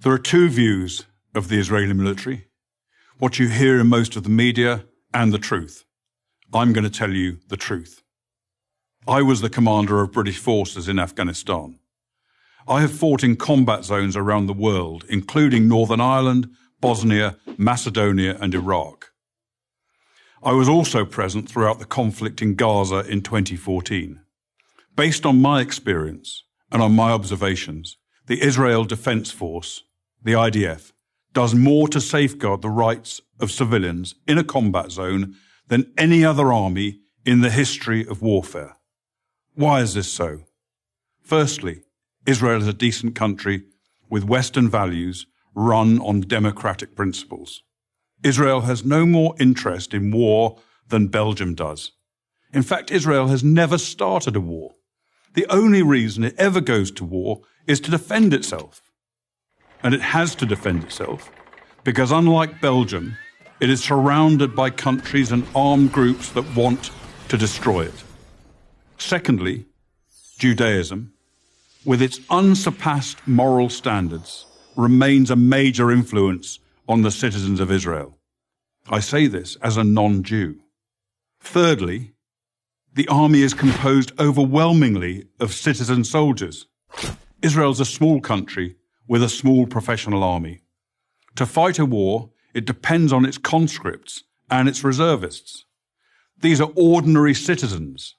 There are two views of the Israeli military, what you hear in most of the media and the truth. I'm going to tell you the truth. I was the commander of British forces in Afghanistan. I have fought in combat zones around the world, including Northern Ireland, Bosnia, Macedonia and Iraq. I was also present throughout the conflict in Gaza in 2014. Based on my experience and on my observations, the Israel Defense Force, the IDF, does more to safeguard the rights of civilians in a combat zone than any other army in the history of warfare. Why is this so? Firstly, Israel is a decent country with Western values run on democratic principles. Israel has no more interest in war than Belgium does. In fact, Israel has never started a war. The only reason it ever goes to war is to defend itself. And it has to defend itself because, unlike Belgium, it is surrounded by countries and armed groups that want to destroy it. Secondly, Judaism, with its unsurpassed moral standards, remains a major influence on the citizens of Israel. I say this as a non-Jew. Thirdly, the army is composed overwhelmingly of citizen soldiers. Israel's a small country with a small professional army. To fight a war, it depends on its conscripts and its reservists. These are ordinary citizens,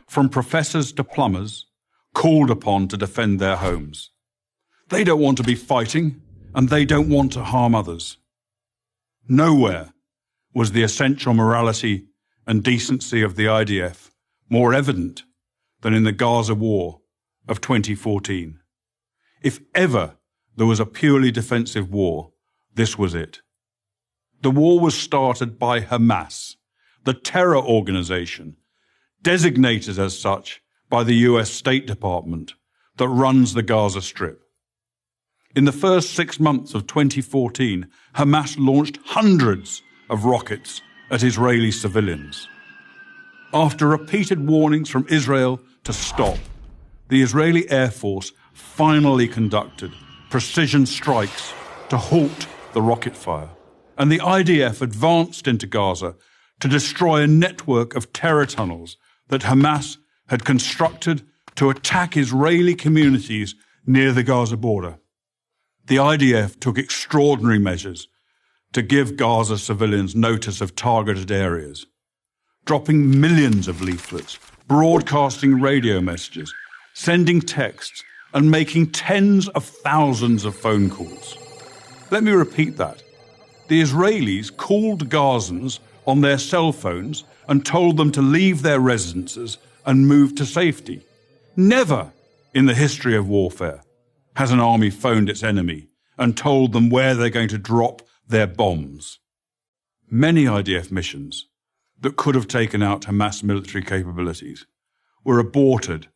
from professors to plumbers, called upon to defend their homes. They don't want to be fighting, and they don't want to harm others. Nowhere was the essential morality and decency of the IDF more evident than in the Gaza War of 2014. If ever there was a purely defensive war, this was it. The war was started by Hamas, the terror organization, designated as such by the US State Department that runs the Gaza Strip. In the first 6 months of 2014, Hamas launched hundreds of rockets at Israeli civilians. After repeated warnings from Israel to stop, the Israeli Air Force finally conducted precision strikes to halt the rocket fire, and the IDF advanced into Gaza to destroy a network of terror tunnels that Hamas had constructed to attack Israeli communities near the Gaza border. The IDF took extraordinary measures to give Gaza civilians notice of targeted areas, dropping millions of leaflets, broadcasting radio messages, sending texts, and making tens of thousands of phone calls. Let me repeat that. The Israelis called Gazans on their cell phones and told them to leave their residences and move to safety. Never in the history of warfare has an army phoned its enemy and told them where they're going to drop their bombs. Many IDF missions that could have taken out Hamas military capabilities were aborted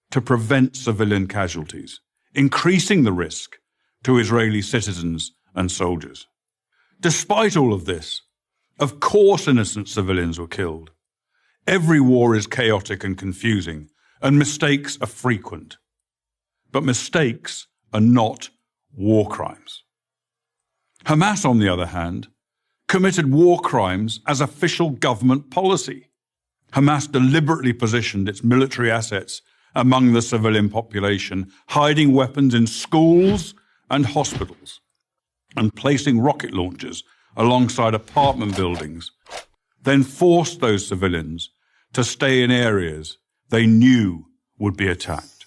to prevent civilian casualties, increasing the risk to Israeli citizens and soldiers. Despite all of this, of course innocent civilians were killed. Every war is chaotic and confusing, and mistakes are frequent. But mistakes are not war crimes. Hamas, on the other hand, committed war crimes as official government policy. Hamas deliberately positioned its military assets among the civilian population, hiding weapons in schools and hospitals, and placing rocket launchers alongside apartment buildings, then forced those civilians to stay in areas they knew would be attacked.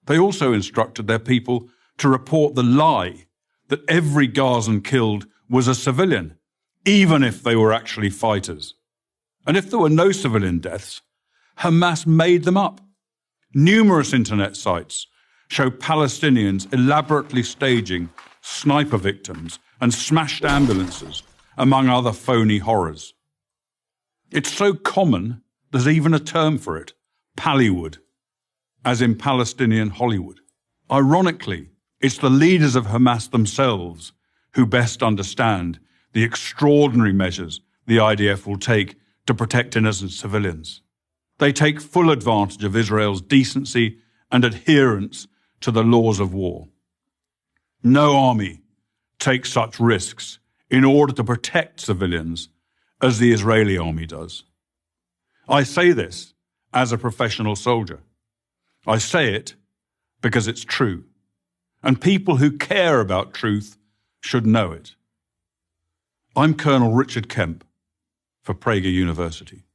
They also instructed their people to report the lie that every Gazan killed was a civilian, even if they were actually fighters. And if there were no civilian deaths, Hamas made them up. Numerous internet sites show Palestinians elaborately staging sniper victims and smashed ambulances, among other phony horrors. It's so common, there's even a term for it, Pallywood, as in Palestinian Hollywood. Ironically, it's the leaders of Hamas themselves who best understand the extraordinary measures the IDF will take to protect innocent civilians. They take full advantage of Israel's decency and adherence to the laws of war. No army takes such risks in order to protect civilians as the Israeli army does. I say this as a professional soldier. I say it because it's true, and people who care about truth should know it. I'm Colonel Richard Kemp for Prager University.